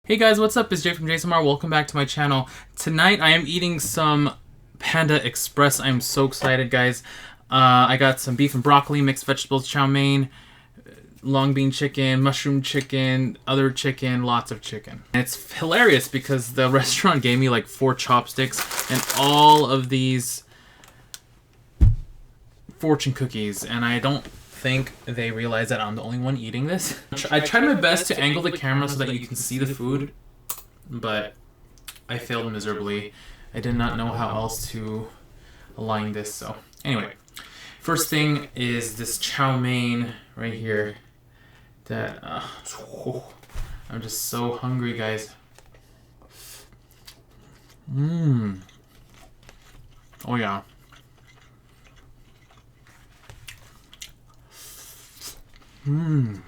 Hey guys, what's up? It's Jay from JSMR. Welcome back to my channel. Tonight I am eating some Panda Express. I'm so excited, guys. I got some beef and broccoli, mixed vegetables, chow mein, long bean chicken, mushroom chicken, other chicken, lots of chicken. And it's hilarious because the restaurant gave me like 4 chopsticks and all of these fortune cookies, and I don't think they realize that I'm the only one eating this. I tried my best to angle the camera so that you can see the food, but I failed miserably. I did not know how else to align this, so anyway. First thing is this chow mein right here that I'm just so hungry, guys. Oh yeah. And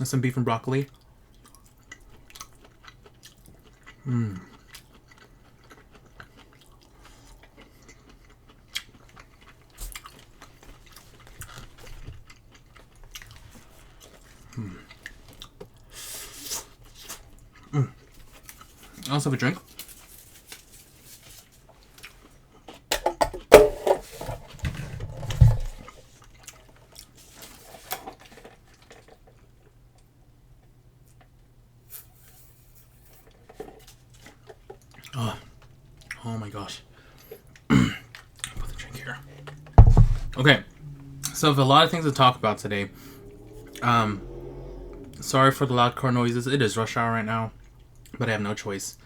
some beef and broccoli. I also have a drink. Oh my gosh. Put the drink here. Okay, so I have a lot of things to talk about today. Sorry for the loud car noises. It is rush hour right now, but I have no choice.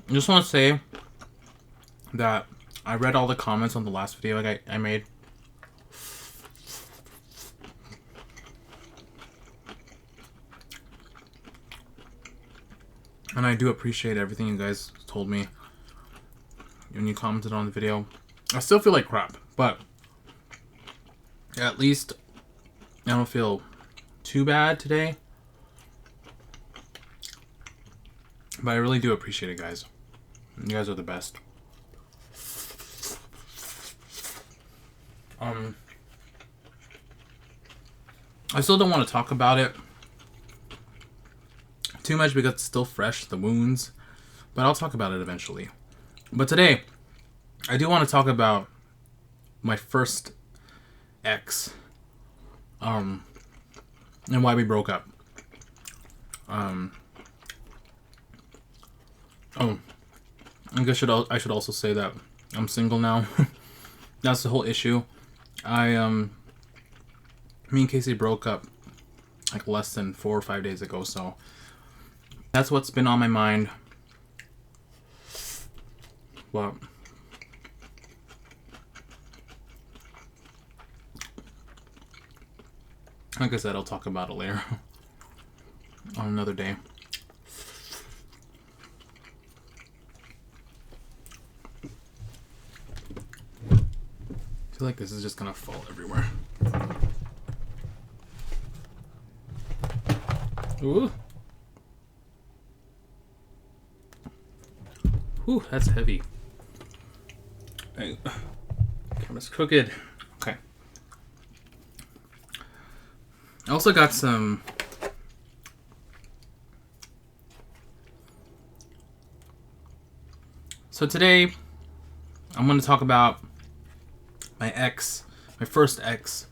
I just want to say that I read all the comments on the last video I made. And I do appreciate everything you guys told me when you commented on the video. I still feel like crap, but at least I don't feel too bad today. But I really do appreciate it, guys. You guys are the best. I still don't want to talk about it too much because it's still fresh, the wounds, but I'll talk about it eventually. But today, I do want to talk about my first ex, and why we broke up. Oh, I guess I should also say that I'm single now. That's the whole issue. Me and Casey broke up like less than 4 or 5 days ago, so that's what's been on my mind. Well, like I said, I'll talk about it later on another day. I feel like this is just gonna fall everywhere. Ooh. Ooh, that's heavy. Hey, camera's crooked. Okay. I also got some So today I'm going to talk about my ex, my first ex.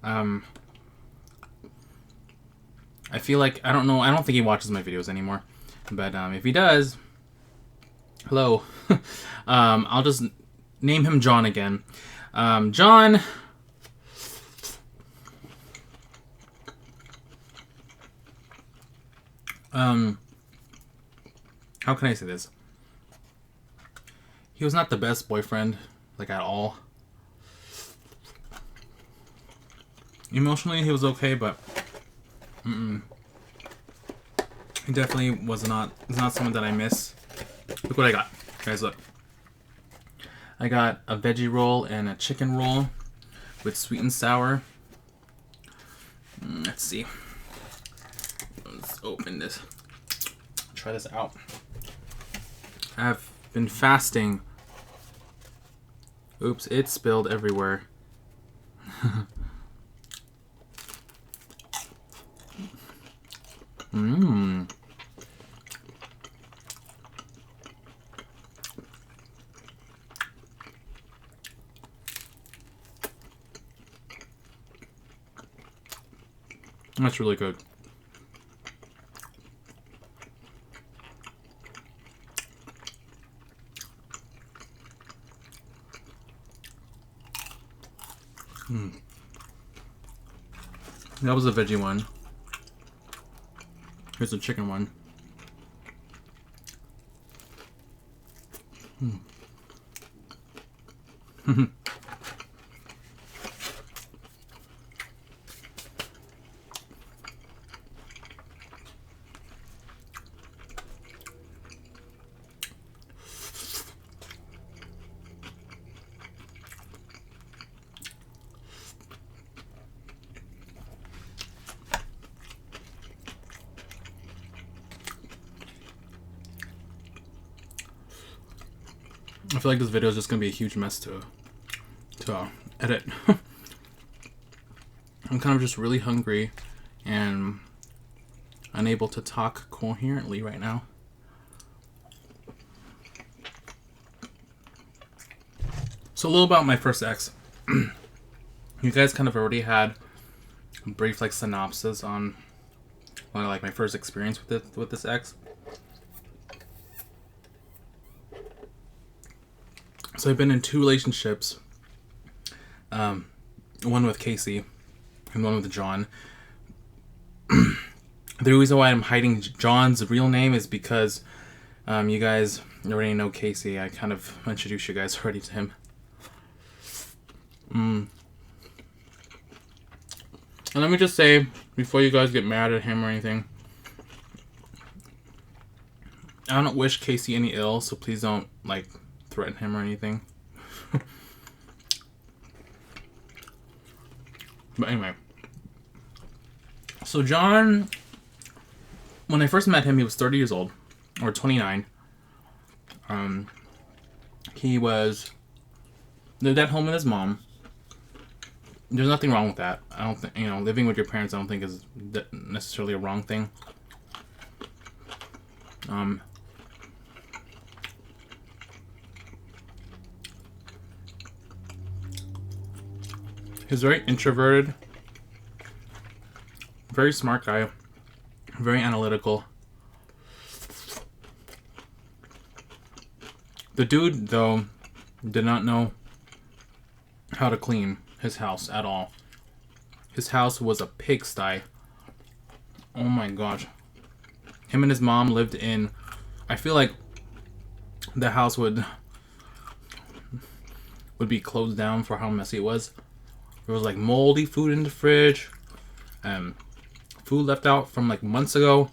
I feel like, I don't think he watches my videos anymore, but if he does, hello. I'll just name him John again. John, how can I say this? He was not the best boyfriend, like at all. Emotionally, he was okay, but he definitely was not. He's not someone that I miss. Look what I got, guys. Look, I got a veggie roll and a chicken roll with sweet and sour. Let's see. Let's open this. Try this out. I've been fasting Oops, it spilled everywhere. Mmm. That's really good. That was the veggie one. Here's the chicken one. I feel like this video is just gonna be a huge mess to edit. I'm kind of just really hungry and unable to talk coherently right now. So a little about my first ex. You guys kind of already had a brief like synopsis on like my first experience with this ex. So I've been in 2 relationships, one with Casey and one with John. The reason why I'm hiding John's real name is because you guys already know Casey. I kind of introduced you guys already to him. And let me just say, before you guys get mad at him or anything, I don't wish Casey any ill, so please don't like threaten him or anything. But anyway, so John, when I first met him, he was 30 years old, or 29. He lived at home with his mom. There's nothing wrong with that. I don't think, living with your parents, I don't think is necessarily a wrong thing. He's very introverted, very smart guy, very analytical. The dude, though, did not know how to clean his house at all. His house was a pigsty. Oh my gosh. Him and his mom lived in... I feel like the house would be closed down for how messy it was. There was like moldy food in the fridge. Food left out from like months ago.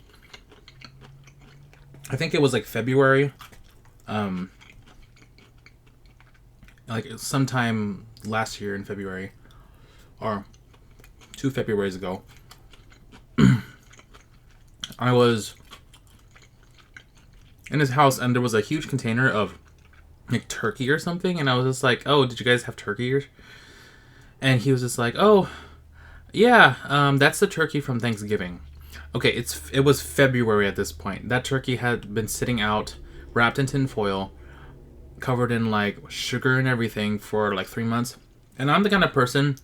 I think it was like February. Like sometime last year in February. Or 2 Februarys ago. I was in his house and there was a huge container of like turkey or something. And I was just like, oh, did you guys have turkey? And he was just like, oh, yeah, that's the turkey from Thanksgiving. Okay, it was February at this point. That turkey had been sitting out, wrapped in tin foil, covered in like sugar and everything for like 3 months. And I'm the kind of person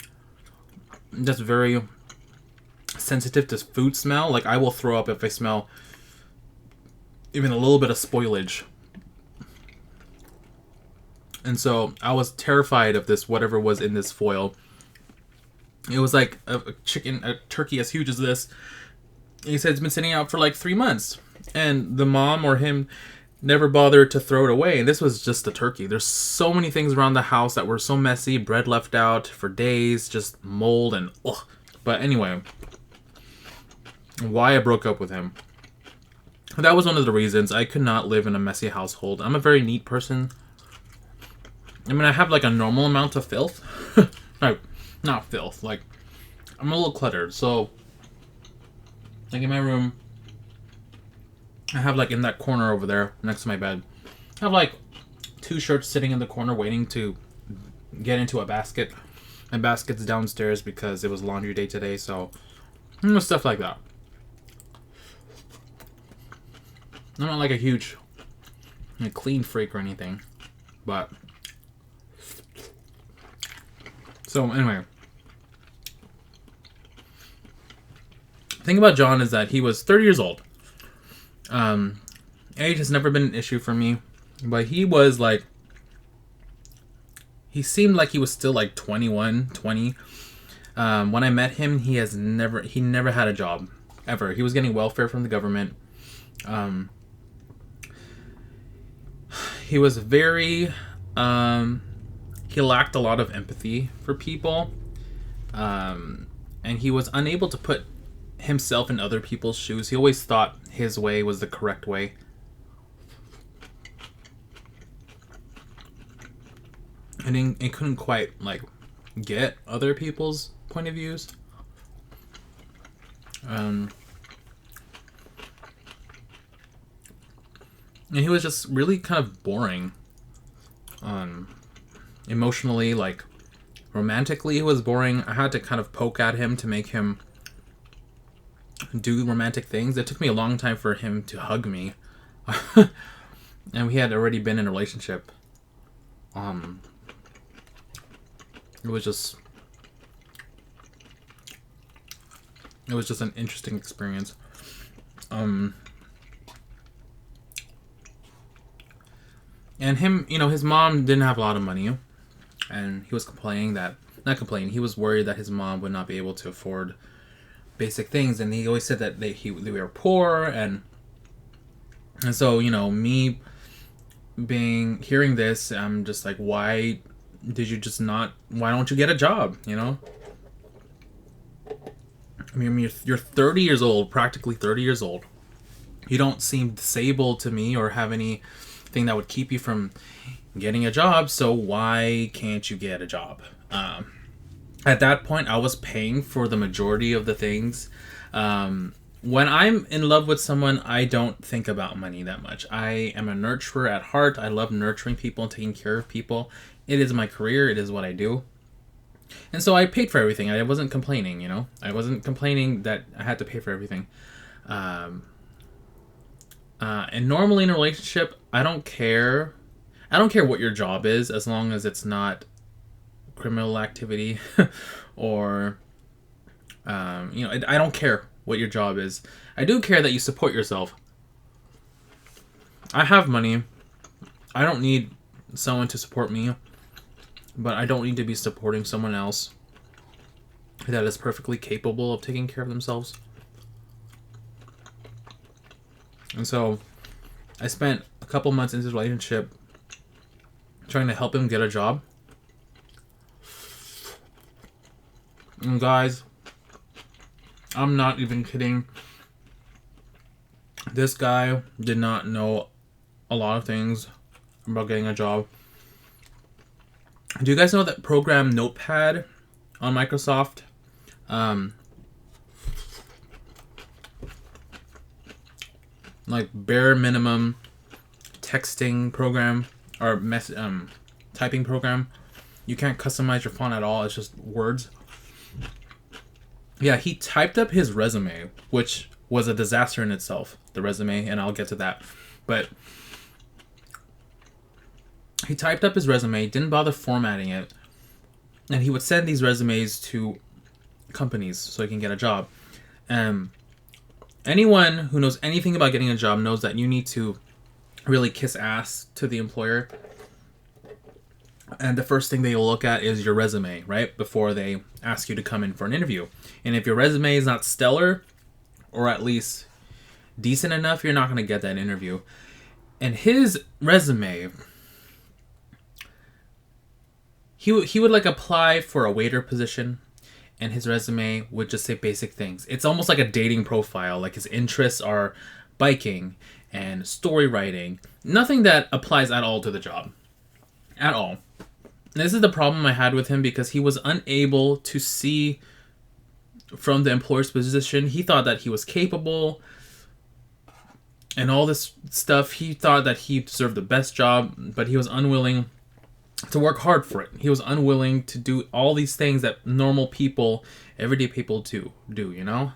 that's very sensitive to food smell. Like I will throw up if I smell even a little bit of spoilage. And so I was terrified of this, whatever was in this foil. It was like a turkey as huge as this. He said it's been sitting out for like 3 months. And the mom or him never bothered to throw it away. And this was just the turkey. There's so many things around the house that were so messy. Bread left out for days. Just mold and ugh. But anyway, why I broke up with him. That was one of the reasons. I could not live in a messy household. I'm a very neat person. I mean, I have like a normal amount of filth. Like, not filth. Like, I'm a little cluttered. So, like in my room, I have like in that corner over there next to my bed, I have like 2 shirts sitting in the corner waiting to get into a basket. My basket's downstairs because it was laundry day today, so stuff like that. I'm not like a huge clean freak or anything, but so anyway. The thing about John is that he was 30 years old. Age has never been an issue for me, but he was like, he seemed like he was still like 21, 20. When I met him, he never had a job ever. He was getting welfare from the government. He was very, he lacked a lot of empathy for people. And he was unable to put himself in other people's shoes. He always thought his way was the correct way. And he couldn't quite like get other people's point of views. And he was just really kind of boring. Emotionally, like romantically, he was boring. I had to kind of poke at him to make him do romantic things. It took me a long time for him to hug me. And we had already been in a relationship. It was just an interesting experience. And him, his mom didn't have a lot of money, and he was he was worried that his mom would not be able to afford basic things, and he always said that they were poor, and so me hearing this, I'm just like, why don't you get a job? I mean, you're 30 years old, practically 30 years old. You don't seem disabled to me or have anything that would keep you from getting a job, so why can't you get a job? At that point, I was paying for the majority of the things. When I'm in love with someone, I don't think about money that much. I am a nurturer at heart. I love nurturing people and taking care of people. It is my career. It is what I do. And so I paid for everything. I wasn't complaining, I wasn't complaining that I had to pay for everything. And normally in a relationship, I don't care what your job is, as long as it's not criminal activity or, I don't care what your job is. I do care that you support yourself. I have money. I don't need someone to support me, but I don't need to be supporting someone else that is perfectly capable of taking care of themselves. And so I spent a couple months into this relationship trying to help him get a job. And guys, I'm not even kidding. This guy did not know a lot of things about getting a job. Do you guys know that program Notepad on Microsoft? Like bare minimum texting program or typing program. You can't customize your font at all. It's just words. Yeah, he typed up his resume, which was a disaster in itself, the resume, and I'll get to that. But he typed up his resume, didn't bother formatting it, and he would send these resumes to companies so he can get a job. Anyone who knows anything about getting a job knows that you need to really kiss ass to the employer. And the first thing they will look at is your resume, right? Before they ask you to come in for an interview. And if your resume is not stellar, or at least decent enough, you're not going to get that interview. And his resume, he would like apply for a waiter position, and his resume would just say basic things. It's almost like a dating profile. Like his interests are biking and story writing. Nothing that applies at all to the job. At all. And this is the problem I had with him, because he was unable to see from the employer's position. He thought that he was capable and all this stuff. He thought that he deserved the best job, but he was unwilling to work hard for it. He was unwilling to do all these things that normal people, everyday people do, you know?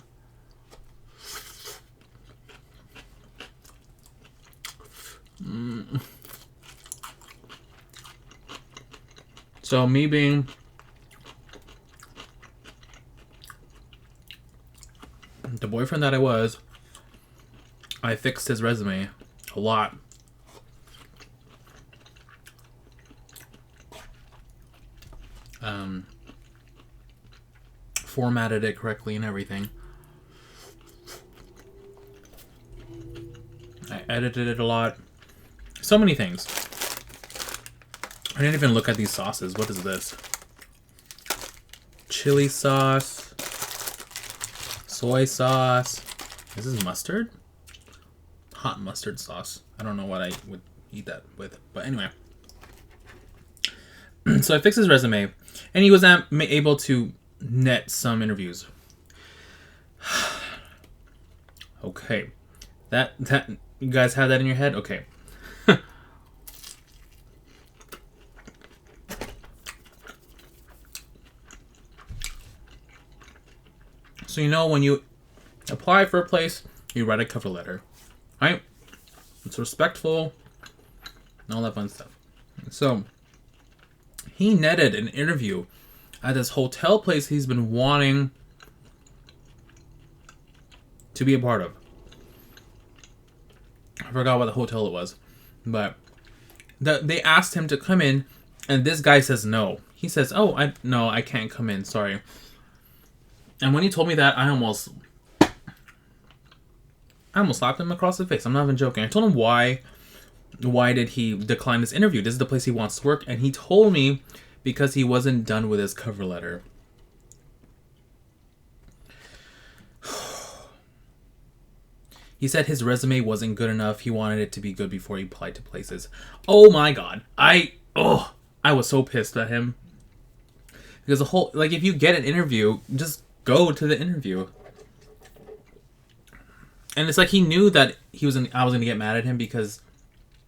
So me being the boyfriend that I was, I fixed his resume a lot. Formatted it correctly and everything. I edited it a lot. So many things. I didn't even look at these sauces. What is this? Chili sauce. Soy sauce. This is mustard? Hot mustard sauce. I don't know what I would eat that with. But anyway. So I fixed his resume. And he was able to net some interviews. Okay. That you guys have that in your head? Okay. So you know when you apply for a place, you write a cover letter, right? It's respectful and all that fun stuff. So he netted an interview at this hotel place he's been wanting to be a part of. I forgot what the hotel it was, but they asked him to come in, and this guy says no. He says, "Oh, I can't come in. Sorry." And when he told me that, I almost slapped him across the face. I'm not even joking. I told him why did he decline this interview? This is the place he wants to work, and he told me because he wasn't done with his cover letter. He said his resume wasn't good enough. He wanted it to be good before he applied to places. Oh my god. I was so pissed at him. Because if you get an interview, just go to the interview. And it's like he knew that I was going to get mad at him because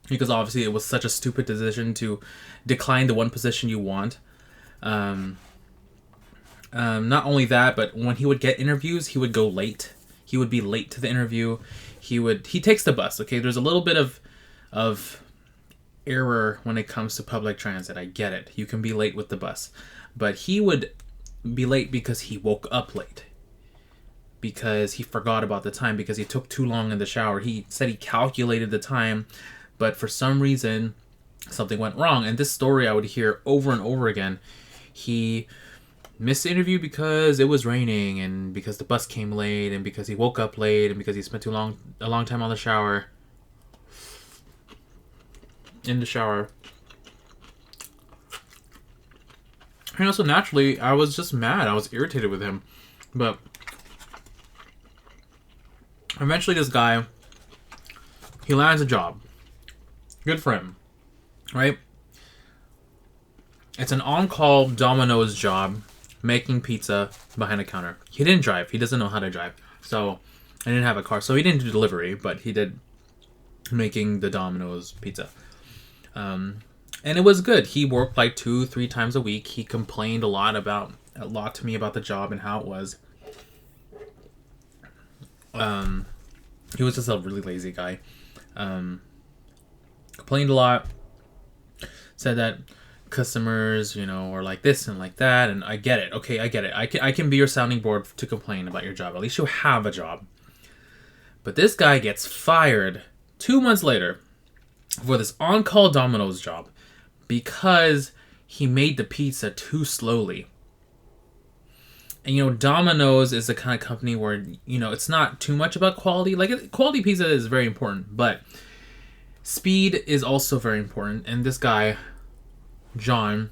obviously it was such a stupid decision to decline the one position you want. Not only that, but when he would get interviews, he would go late. He would be late to the interview. He takes the bus. Okay, there's a little bit of error when it comes to public transit. I get it. You can be late with the bus, but he would be late because he woke up late. Because he forgot about the time, because he took too long in the shower. He said he calculated the time, but for some reason, something went wrong. And this story I would hear over and over again. He missed the interview because it was raining, and because the bus came late, and because he woke up late, and because he spent a long time in the shower. And also, naturally, I was just mad. I was irritated with him. But eventually this guy, he lands a job. Good for him. Right? It's an on-call Domino's job, making pizza behind a counter. He didn't drive. He doesn't know how to drive. So, I didn't have a car. So he didn't do delivery, but he did making the Domino's pizza. And it was good. He worked like 2-3 times a week. He complained a lot to me about the job and how it was. He was just a really lazy guy. Complained a lot. Said that customers, are like this and like that, and I get it. Okay, I get it. I can be your sounding board to complain about your job. At least you have a job. But this guy gets fired 2 months later for this on-call Domino's job because he made the pizza too slowly. And Domino's is the kind of company where it's not too much about quality. Like, quality pizza is very important, but speed is also very important. And this guy, John,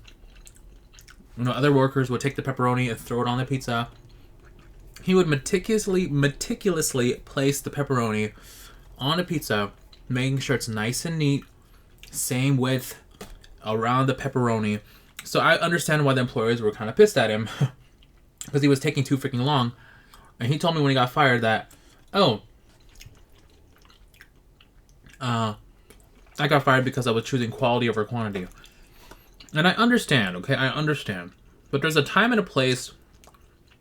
other workers would take the pepperoni and throw it on the pizza. He would meticulously place the pepperoni on a pizza, making sure it's nice and neat, same width around the pepperoni. So I understand why the employers were kind of pissed at him because he was taking too freaking long. And he told me when he got fired that, I got fired because I was choosing quality over quantity. And I understand, okay? I understand. But there's a time and a place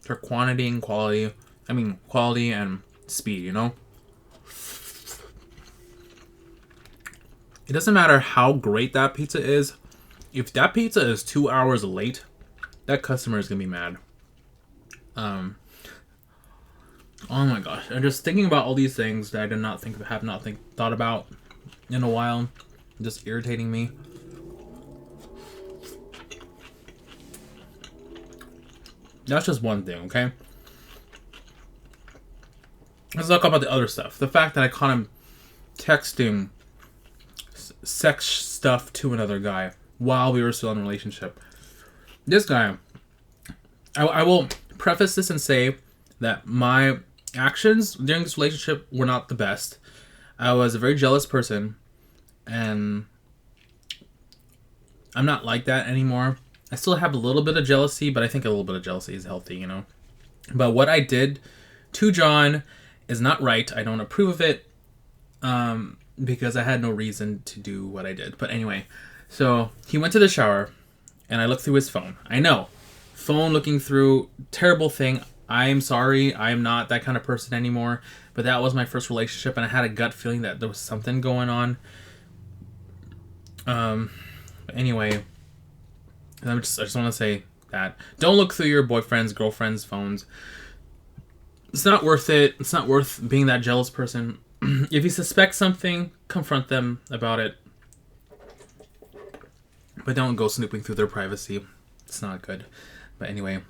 for quantity and quality. I mean, quality and speed, you know? It doesn't matter how great that pizza is. If that pizza is 2 hours late, that customer is going to be mad. Oh my gosh. I'm just thinking about all these things that I did not think, thought about in a while. Just irritating me. That's just one thing, okay? Let's talk about the other stuff. The fact that I caught him texting sex stuff to another guy while we were still in a relationship. This guy, I will preface this and say that my actions during this relationship were not the best. I was a very jealous person, and I'm not like that anymore. I still have a little bit of jealousy, but I think a little bit of jealousy is healthy, you know? But what I did to John is not right. I don't approve of it, because I had no reason to do what I did. But anyway, so he went to the shower, and I looked through his phone. I know, phone looking through, terrible thing. I am sorry. I am not that kind of person anymore. But that was my first relationship, and I had a gut feeling that there was something going on. But anyway, I just want to say that don't look through your boyfriend's, girlfriend's phones. It's not worth it. It's not worth being that jealous person. If you suspect something, confront them about it. But don't go snooping through their privacy. It's not good. But anyway,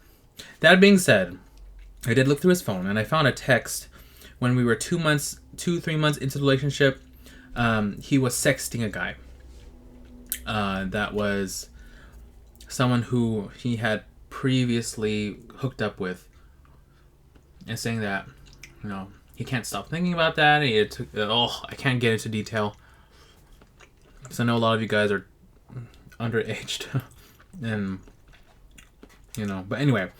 that being said, I did look through his phone, and I found a text when we were 3 months into the relationship. He was sexting a guy. That was someone who he had previously hooked up with, and saying that, you know, he can't stop thinking about that. I can't get into detail because I know a lot of you guys are underaged, and you know. But anyway,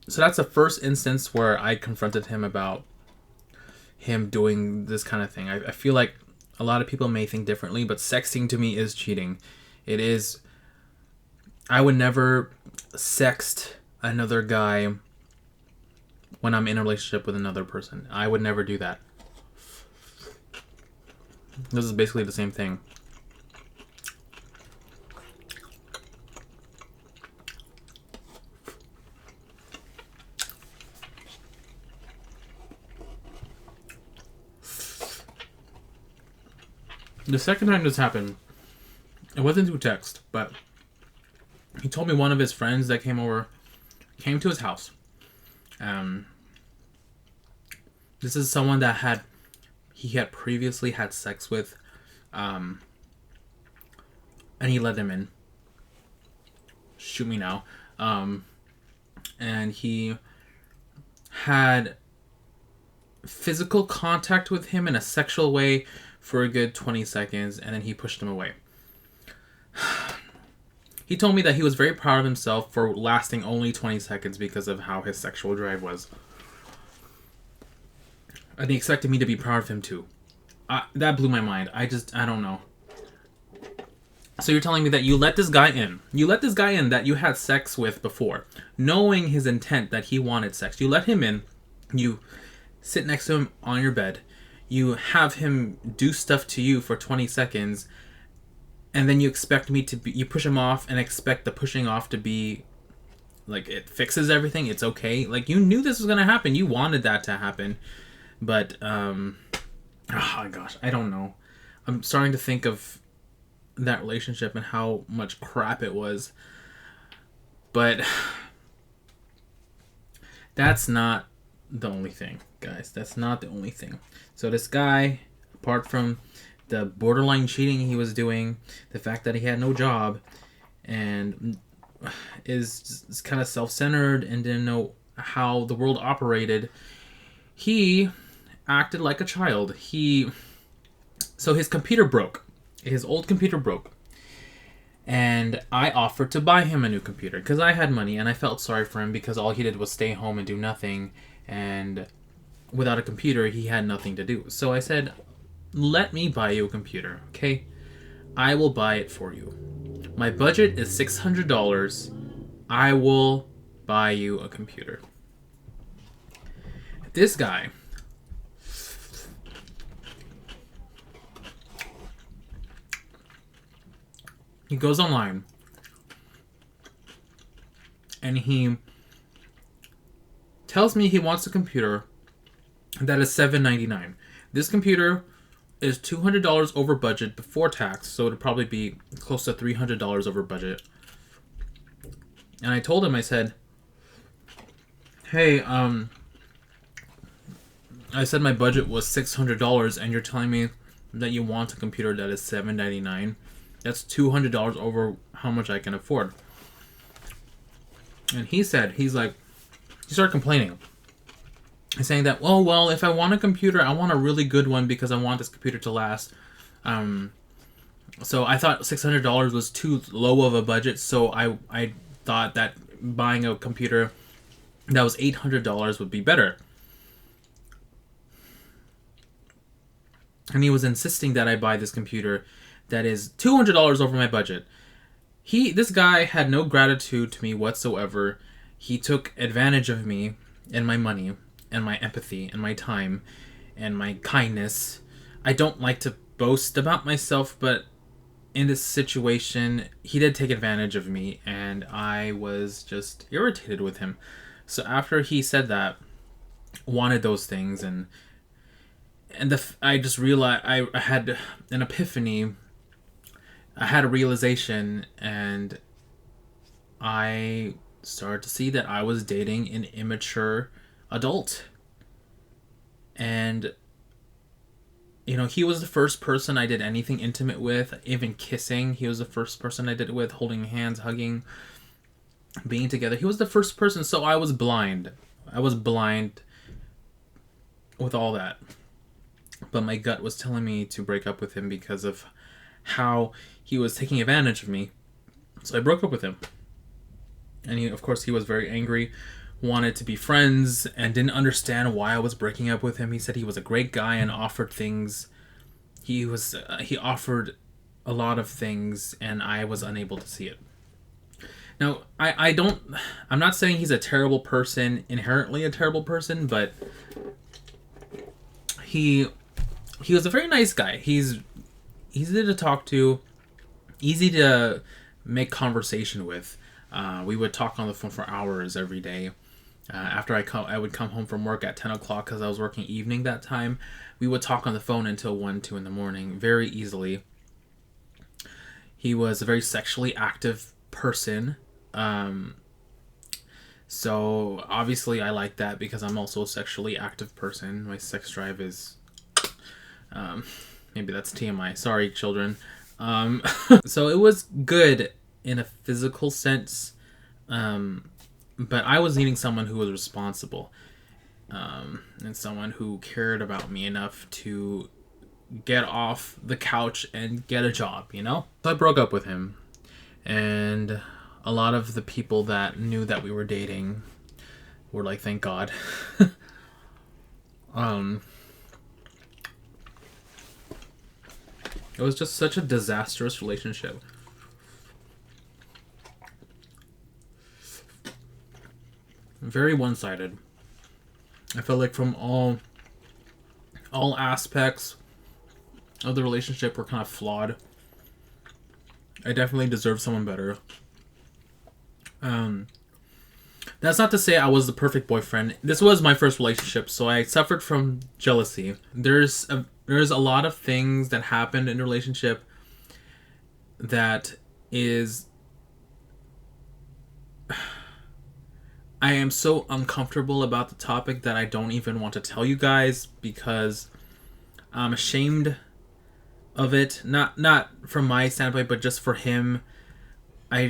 so that's the first instance where I confronted him about him doing this kind of thing. I feel like a lot of people may think differently, but sexting to me is cheating. It is. I would never sext another guy when I'm in a relationship with another person. I would never do that. This is basically the same thing. The second time this happened, it wasn't through text, but he told me one of his friends that came to his house. This is someone that he had previously had sex with, and he let him in. Shoot me now. And he had physical contact with him in a sexual way for a good 20 seconds, and then he pushed him away. He told me that he was very proud of himself for lasting only 20 seconds because of how his sexual drive was. And he expected me to be proud of him too. That blew my mind. I don't know. So you're telling me that you let this guy in. You let this guy in that you had sex with before, knowing his intent that he wanted sex. You let him in. You sit next to him on your bed. You have him do stuff to you for 20 seconds. And then you expect me to be... You push him off and expect the pushing off to be... Like, it fixes everything. It's okay. Like, you knew this was going to happen. You wanted that to happen. But, oh my gosh. I don't know. I'm starting to think of that relationship and how much crap it was. But that's not the only thing, guys. That's not the only thing. So this guy, apart from the borderline cheating he was doing, the fact that he had no job, and is kind of self-centered and didn't know how the world operated, he acted like a child. So his computer broke. His old computer broke. And I offered to buy him a new computer because I had money, and I felt sorry for him because all he did was stay home and do nothing. And without a computer, he had nothing to do. So I said, let me buy you a computer, okay? I will buy it for you. My budget is $600. I will buy you a computer. This guy, he goes online and he tells me he wants a computer that is $799. This computer is $200 over budget before tax, so it'd probably be close to $300 over budget. And I told him, I said, hey, I said my budget was $600 and you're telling me that you want a computer that is $799. That's $200 over how much I can afford. And he started complaining. He's saying that, well, if I want a computer, I want a really good one because I want this computer to last. So I thought $600 was too low of a budget, so I thought that buying a computer that was $800 would be better. And he was insisting that I buy this computer that is $200 over my budget. This guy had no gratitude to me whatsoever. He took advantage of me and my money and my empathy and my time and my kindness. I don't like to boast about myself, but in this situation, he did take advantage of me, and I was just irritated with him. So after he said that, wanted those things, and I just realized I had an epiphany. I had a realization, and I started to see that I was dating an immature adult. And, you know, he was the first person I did anything intimate with, even kissing. He was the first person I did it with, holding hands, hugging, being together. He was the first person, so I was blind. I was blind with all that. But my gut was telling me to break up with him because of how he was taking advantage of me. So I broke up with him. And of course, he was very angry, wanted to be friends, and didn't understand why I was breaking up with him. He said he was a great guy and offered things. He offered a lot of things, and I was unable to see it. Now, I'm not saying he's a terrible person, inherently a terrible person, but he was a very nice guy. He's easy to talk to, easy to make conversation with. We would talk on the phone for hours every day. After I would come home from work at 10 o'clock because I was working evening that time. We would talk on the phone until 1, 2 in the morning very easily. He was a very sexually active person. So obviously I like that because I'm also a sexually active person. My sex drive is... maybe that's TMI. Sorry, children. So it was good in a physical sense. But I was needing someone who was responsible. And someone who cared about me enough to get off the couch and get a job, you know? So I broke up with him. And a lot of the people that knew that we were dating were like, thank God. It was just such a disastrous relationship. Very one-sided. I felt like from all aspects of the relationship were kind of flawed. I definitely deserve someone better. That's not to say I was the perfect boyfriend. This was my first relationship, so I suffered from jealousy. There's a lot of things that happened in a relationship that is... I am so uncomfortable about the topic that I don't even want to tell you guys because I'm ashamed of it. Not from my standpoint, but just for him. I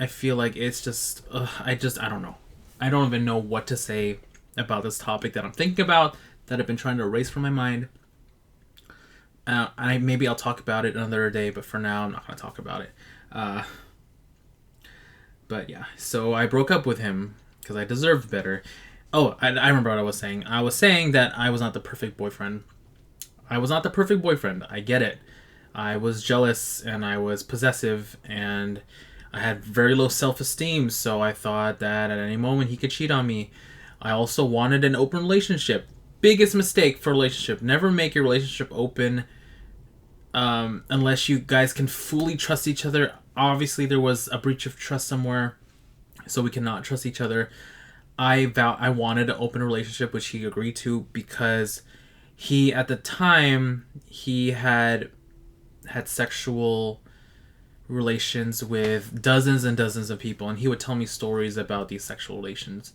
feel like it's just... I don't know. I don't even know what to say about this topic that I'm thinking about, that I've been trying to erase from my mind. Maybe I'll talk about it another day, but for now, I'm not going to talk about it. But yeah, so I broke up with him because I deserved better. Oh, I remember what I was saying. I was saying that I was not the perfect boyfriend. I was not the perfect boyfriend. I get it. I was jealous and I was possessive and I had very low self-esteem, so I thought that at any moment he could cheat on me. I also wanted an open relationship. Biggest mistake for a relationship. Never make your relationship open unless you guys can fully trust each other. Obviously, there was a breach of trust somewhere, so we cannot trust each other. I wanted an open relationship, which he agreed to, because he, at the time, he had sexual relations with dozens and dozens of people, and he would tell me stories about these sexual relations.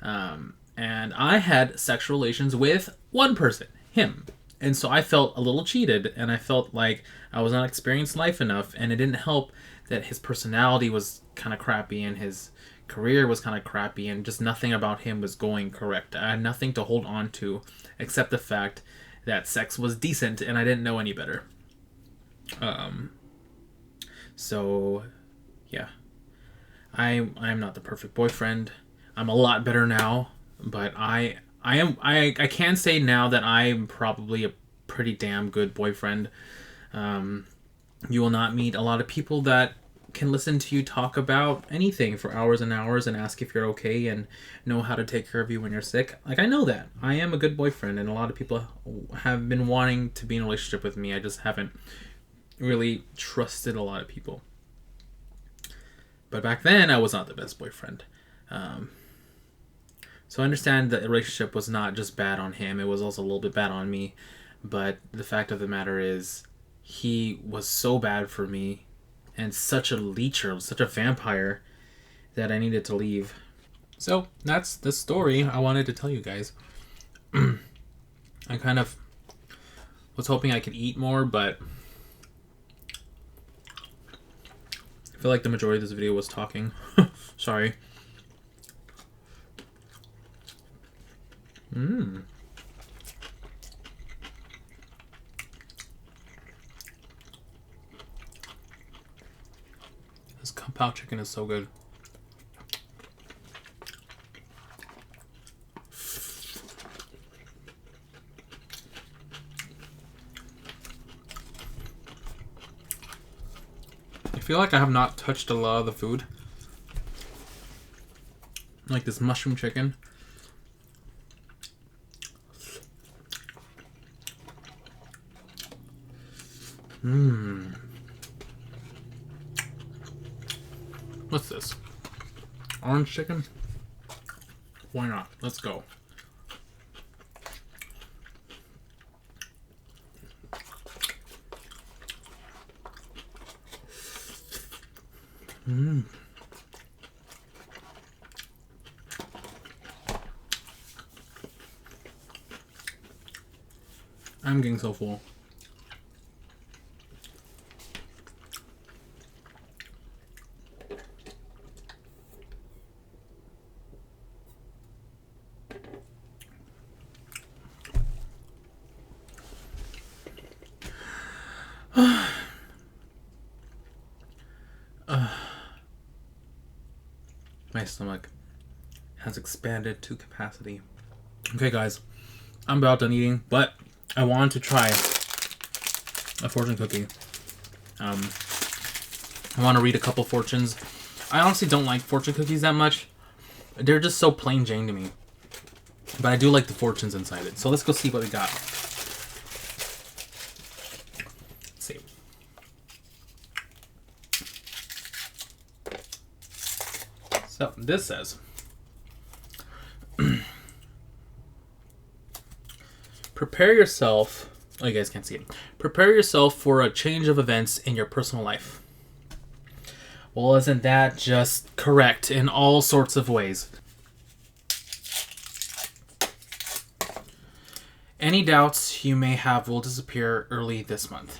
And I had sexual relations with one person, him. And so I felt a little cheated, and I felt like I was not experienced life enough, and it didn't help that his personality was kind of crappy and his career was kind of crappy, and just nothing about him was going correct. I had nothing to hold on to except the fact that sex was decent, and I didn't know any better. So, yeah. I'm not the perfect boyfriend. I'm a lot better now, but I can say now that I'm probably a pretty damn good boyfriend. You will not meet a lot of people that can listen to you talk about anything for hours and hours and ask if you're okay and know how to take care of you when you're sick. Like, I know that. I am a good boyfriend, and a lot of people have been wanting to be in a relationship with me. I just haven't really trusted a lot of people. But back then, I was not the best boyfriend. So I understand that the relationship was not just bad on him, it was also a little bit bad on me. But the fact of the matter is, he was so bad for me and such a leecher, such a vampire, that I needed to leave. So that's the story I wanted to tell you guys. I kind of was hoping I could eat more, but I feel like the majority of this video was talking. Sorry. This kung pao chicken is so good. I feel like I have not touched a lot of the food. Like this mushroom chicken. What's this? Orange chicken? Why not? Let's go. I'm getting so full. My stomach has expanded to capacity. Okay, guys, I'm about done eating, but I wanted to try a fortune cookie. I want to read a couple fortunes. I honestly don't like fortune cookies that much. They're just so plain Jane to me. But I do like the fortunes inside it. So let's go see what we got. Let's see. So this says, prepare yourself. Oh, you guys can't see it. Prepare yourself for a change of events in your personal life. Well, isn't that just correct in all sorts of ways? Any doubts you may have will disappear early this month.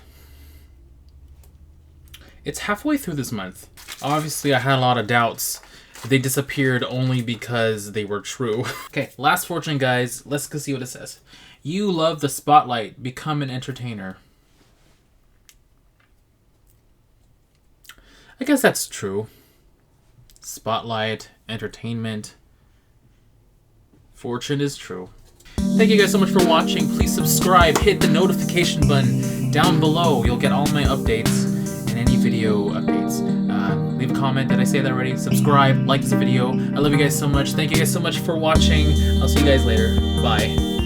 It's halfway through this month. Obviously, I had a lot of doubts. They disappeared only because they were true. Okay, last fortune, guys. Let's go see what it says. You love the spotlight. Become an entertainer. I guess that's true. Spotlight, entertainment. Fortune is true. Thank you guys so much for watching. Please subscribe, hit the notification button down below. You'll get all my updates and any video updates. Leave a comment. Did I say that already? Subscribe, like this video. I love you guys so much. Thank you guys so much for watching. I'll see you guys later. Bye.